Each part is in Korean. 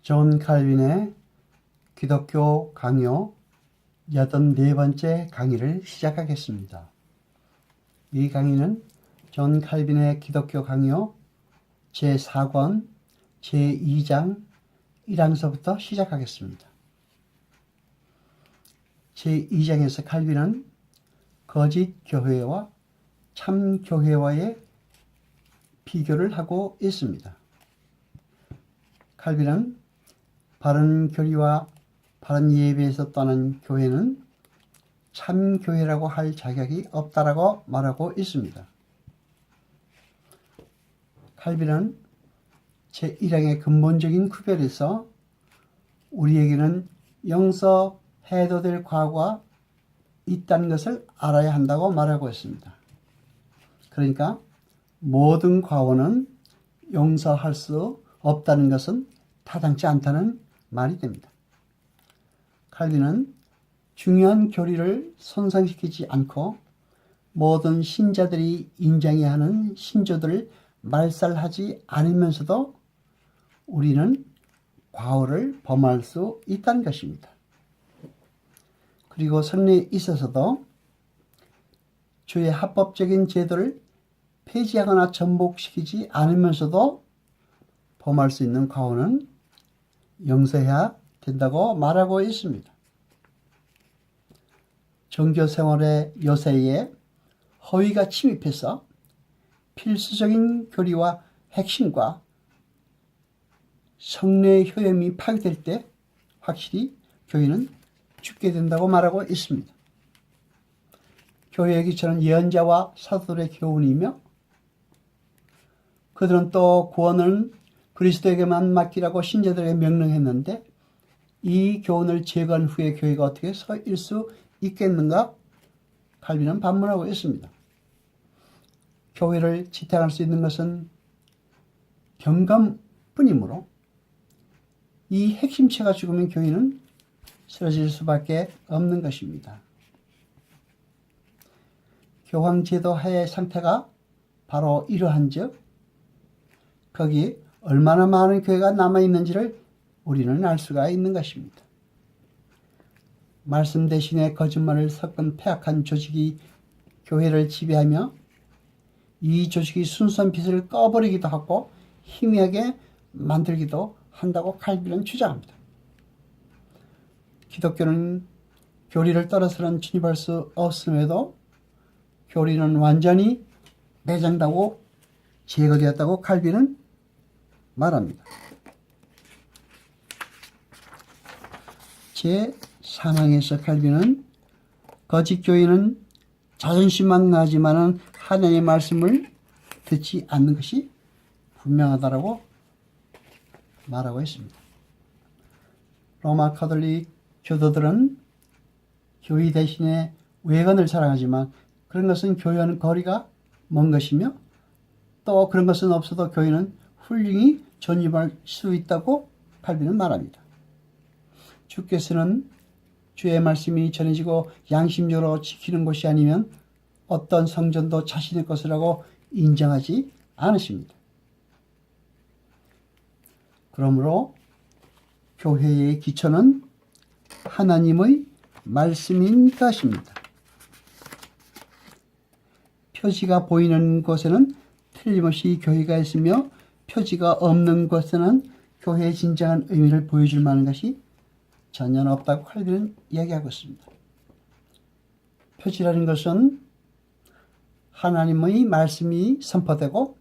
존 칼빈의 기독교 강요 84번째 강의를 시작하겠습니다. 이 강의는 존 칼빈의 기독교 강요 제4권 제2장 1항서부터 시작하겠습니다. 제2장에서 칼빈은 거짓 교회와 참 교회와의 비교를 하고 있습니다. 칼빈은 바른 교리와 바른 예배에서 떠난 교회는 참 교회라고 할 자격이 없다라고 말하고 있습니다. 칼빈은 제1항의 근본적인 구별에서 우리에게는 용서해도 될 과거가 있다는 것을 알아야 한다고 말하고 있습니다. 그러니까 모든 과거는 용서할 수 없다는 것은 타당치 않다는 말이 됩니다. 칼빈은 중요한 교리를 손상시키지 않고 모든 신자들이 인정해야 하는 신조들을 말살하지 않으면서도 우리는 과오를 범할 수 있다는 것입니다. 그리고 선례에 있어서도 주의 합법적인 제도를 폐지하거나 전복시키지 않으면서도 범할 수 있는 과오는 용서해야 된다고 말하고 있습니다. 종교 생활의 요새에 허위가 침입해서 필수적인 교리와 핵심과 성례의 효염이 파괴될 때 확실히 교회는 죽게 된다고 말하고 있습니다. 교회의 기초는 예언자와 사도들의 교훈이며 그들은 또 구원은 그리스도에게만 맡기라고 신자들에게 명령했는데 이 교훈을 제거한 후에 교회가 어떻게 서일 수 있겠는가? 칼빈은 반문하고 있습니다. 교회를 지탱할 수 있는 것은 경감뿐이므로 이 핵심체가 죽으면 교회는 쓰러질 수밖에 없는 것입니다. 교황제도 하의 상태가 바로 이러한 즉 거기 얼마나 많은 교회가 남아있는지를 우리는 알 수가 있는 것입니다. 말씀 대신에 거짓말을 섞은 폐악한 조직이 교회를 지배하며 이 조직이 순수한 빛을 꺼버리기도 하고 희미하게 만들기도 한다고 칼빈은 주장합니다. 기독교는 교리를 떠나서는 진입할 수 없음에도 교리는 완전히 매장되고 제거되었다고 칼빈은 말합니다. 제3항에서 칼빈은 거짓 교인은 자존심만 나지만은 하나님의 말씀을 듣지 않는 것이 분명하다고 말하고 있습니다. 로마 가톨릭 교도들은 교회 대신에 외관을 사랑하지만 그런 것은 교회와는 거리가 먼 것이며 또 그런 것은 없어도 교회는 훌륭히 존립할 수 있다고 칼빈은 말합니다. 주께서는 주의 말씀이 전해지고 양심적으로 지키는 것이 아니면 어떤 성전도 자신의 것이라고 인정하지 않으십니다. 그러므로 교회의 기초는 하나님의 말씀인 것입니다. 표지가 보이는 곳에는 틀림없이 교회가 있으며 표지가 없는 곳에는 교회의 진정한 의미를 보여줄 만한 것이 전혀 없다고 칼빈은 이야기하고 있습니다. 표지라는 것은 하나님의 말씀이 선포되고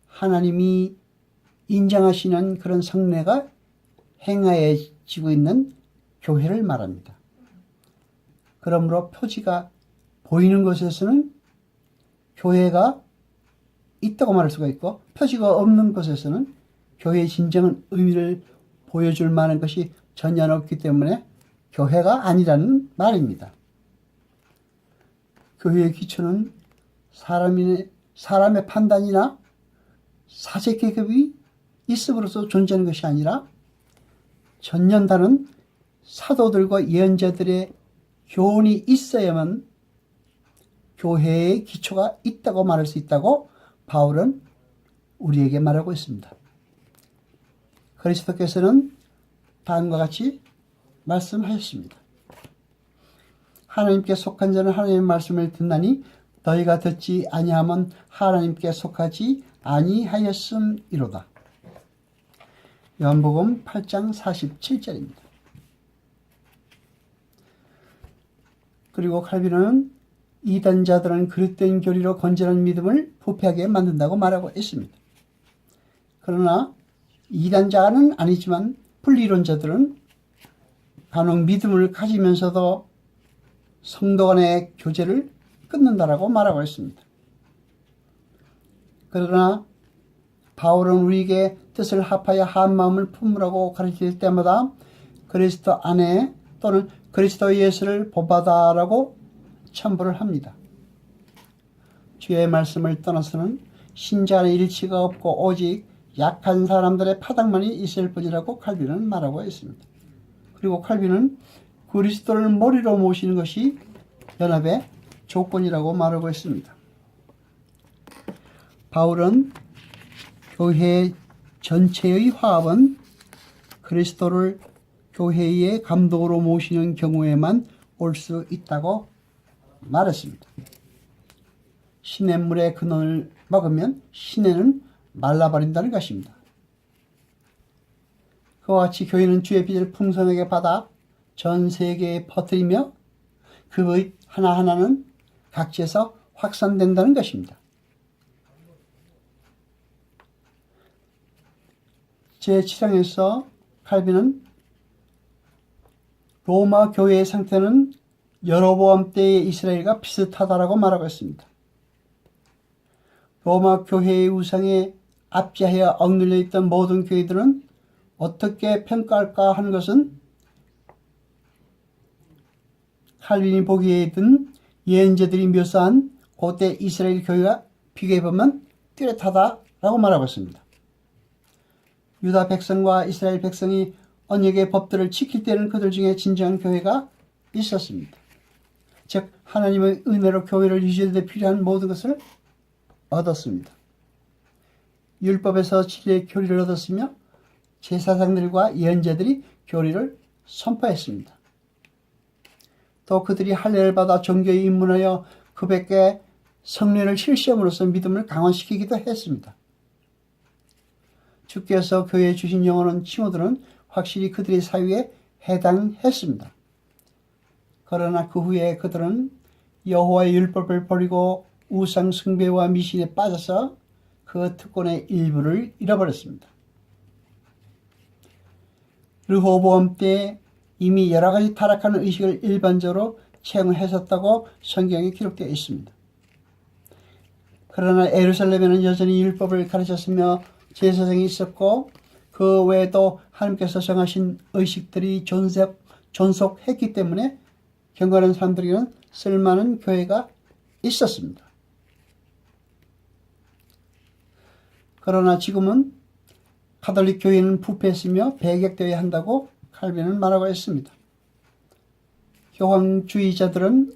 하나님이 인정하시는 그런 성례가 행하여지고 있는 교회를 말합니다. 그러므로 표지가 보이는 곳에서는 교회가 있다고 말할 수가 있고 표지가 없는 곳에서는 교회의 진정한 의미를 보여줄 만한 것이 전혀 없기 때문에 교회가 아니라는 말입니다. 교회의 기초는 사람의 판단이나 사제계급이 있음으로써 존재하는 것이 아니라 전년다는 사도들과 예언자들의 교훈이 있어야만 교회의 기초가 있다고 말할 수 있다고 바울은 우리에게 말하고 있습니다. 그리스도께서는 다음과 같이 말씀하셨습니다. 하나님께 속한 자는 하나님의 말씀을 듣나니 너희가 듣지 아니하면 하나님께 속하지 아니하였음이로다. 요한복음 8장 47절입니다. 그리고 칼빈은 이단자들은 그릇된 교리로 건전한 믿음을 부패하게 만든다고 말하고 있습니다. 그러나 이단자는 아니지만 분리론자들은 간혹 믿음을 가지면서도 성도 간의 교제를 끊는다라고 말하고 있습니다. 그러나 바울은 우리에게 뜻을 합하여 한 마음을 품으라고 가르칠 때마다 그리스도 안에 또는 그리스도 예수를 본받아라고 첨부를 합니다. 주의 말씀을 떠나서는 신자 안에 일치가 없고 오직 약한 사람들의 파당만이 있을 뿐이라고 칼빈은 말하고 있습니다. 그리고 칼빈은 그리스도를 머리로 모시는 것이 연합의 조건이라고 말하고 있습니다. 바울은 교회 전체의 화합은 그리스도를 교회의 감독으로 모시는 경우에만 올 수 있다고 말했습니다. 시냇물의 근원을 막으면 시내는 말라버린다는 것입니다. 그와 같이 교회는 주의 빛을 풍성하게 받아 전 세계에 퍼뜨리며 그 빛 하나하나는 각지에서 확산된다는 것입니다. 제7장에서 칼빈은 로마 교회의 상태는 여로보암 때의 이스라엘과 비슷하다라고 말하고 있습니다. 로마 교회의 우상에 압제하여 억눌려 있던 모든 교회들은 어떻게 평가할까 하는 것은 칼빈이 보기에 든 예언자들이 묘사한 고대 이스라엘 교회와 비교해보면 뚜렷하다라고 말하고 있습니다. 유다 백성과 이스라엘 백성이 언약의 법들을 지킬 때는 그들 중에 진정한 교회가 있었습니다. 즉 하나님의 은혜로 교회를 유지할 때 필요한 모든 것을 얻었습니다. 율법에서 진리의 교리를 얻었으며 제사장들과 예언자들이 교리를 선포했습니다. 또 그들이 할례를 받아 종교에 입문하여 그밖에 성례를 실시함으로써 믿음을 강화시키기도 했습니다. 주께서 교회에 주신 영원한 칭호들은 확실히 그들의 사유에 해당했습니다. 그러나 그 후에 그들은 여호와의 율법을 버리고 우상 숭배와 미신에 빠져서 그 특권의 일부를 잃어버렸습니다. 르호보암 때 이미 여러 가지 타락하는 의식을 일반적으로 채용했었다고 성경에 기록되어 있습니다. 그러나 예루살렘에는 여전히 율법을 가르쳤으며 제사장이 있었고 그 외에도 하나님께서 정하신 의식들이 존속했기 때문에 경건한 사람들에게는 쓸만한 교회가 있었습니다. 그러나 지금은 가톨릭 교회는 부패했으며 배격되어야 한다고 칼빈은 말하고 있습니다. 교황주의자들은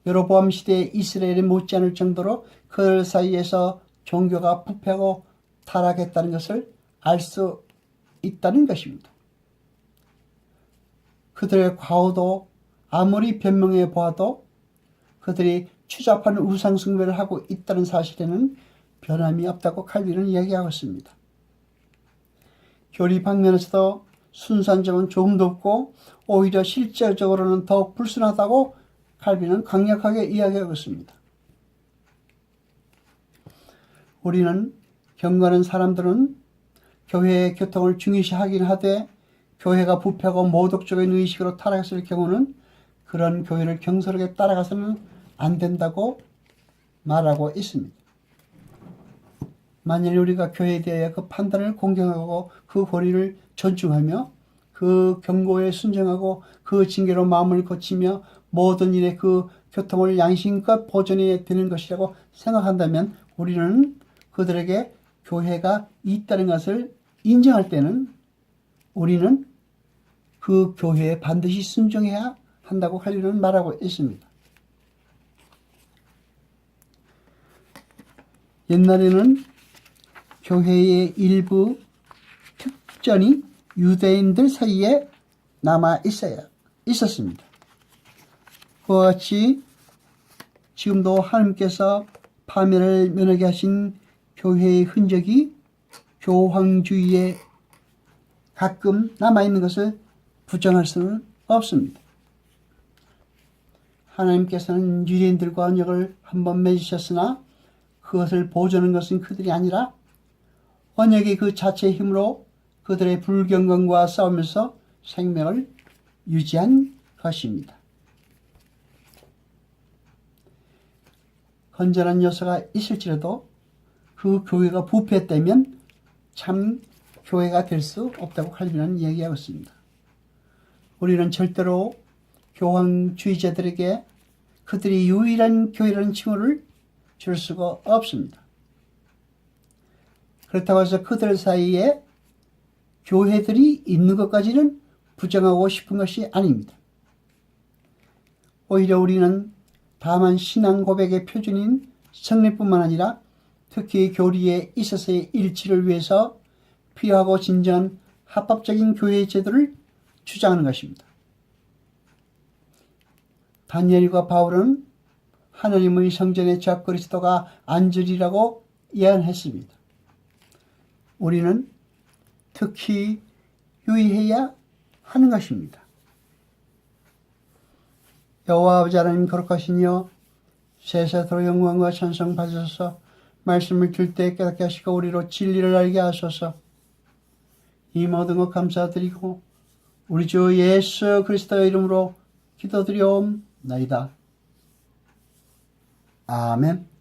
여로보암 시대의 이스라엘에 못지않을 정도로 그들 사이에서 종교가 부패하고 타락했다는 것을 알 수 있다는 것입니다. 그들의 과오도 아무리 변명해 보아도 그들이 추잡한 우상 숭배를 하고 있다는 사실에는 변함이 없다고 칼빈은 이야기하고 있습니다. 교리 방면에서도 순수한 점은 조금도 없고 오히려 실질적으로는 더욱 불순하다고 칼빈은 강력하게 이야기하고 있습니다. 우리는 경건한 사람들은 교회의 교통을 중요시하긴 하되 교회가 부패하고 모독적인 의식으로 타락했을 경우는 그런 교회를 경솔하게 따라가서는 안 된다고 말하고 있습니다. 만일 우리가 교회에 대하여 그 판단을 공경하고 그 권위를 존중하며 그 경고에 순종하고 그 징계로 마음을 고치며 모든 일에 그 교통을 양심껏 보존해야 되는 것이라고 생각한다면 우리는 그들에게 교회가 있다는 것을 인정할 때는 우리는 그 교회에 반드시 순종해야 한다고 칼빈은 말하고 있습니다. 옛날에는 교회의 일부 특전이 유대인들 사이에 남아 있었습니다. 그와 같이 지금도 하나님께서 파멸을 면하게 하신 교회의 흔적이 교황주의에 가끔 남아있는 것을 부정할 수는 없습니다. 하나님께서는 유대인들과 언약을 한번 맺으셨으나 그것을 보존하는 것은 그들이 아니라 언약의 그 자체의 힘으로 그들의 불경건과 싸우면서 생명을 유지한 것입니다. 건전한 요소가 있을지라도 그 교회가 부패했다면 참 교회가 될 수 없다고 칼빈은 이야기하고 있습니다. 우리는 절대로 교황주의자들에게 그들이 유일한 교회라는 칭호를 줄 수가 없습니다. 그렇다고 해서 그들 사이에 교회들이 있는 것까지는 부정하고 싶은 것이 아닙니다. 오히려 우리는 다만 신앙 고백의 표준인 성례뿐만 아니라 특히 교리에 있어서의 일치를 위해서 필요하고 진정한 합법적인 교회의 제도를 주장하는 것입니다. 다니엘과 바울은 하나님의 성전의 적그리스도가 앉으리라고 예언했습니다. 우리는 특히 유의해야 하는 것입니다. 여호와 아버지 하나님 거룩하시니여 세세토록 영광과 찬송 받으소서. 말씀을 들 때 깨닫게 하시고 우리로 진리를 알게 하소서. 이 모든 것 감사드리고 우리 주 예수 그리스도의 이름으로 기도드리옵나이다. 아멘.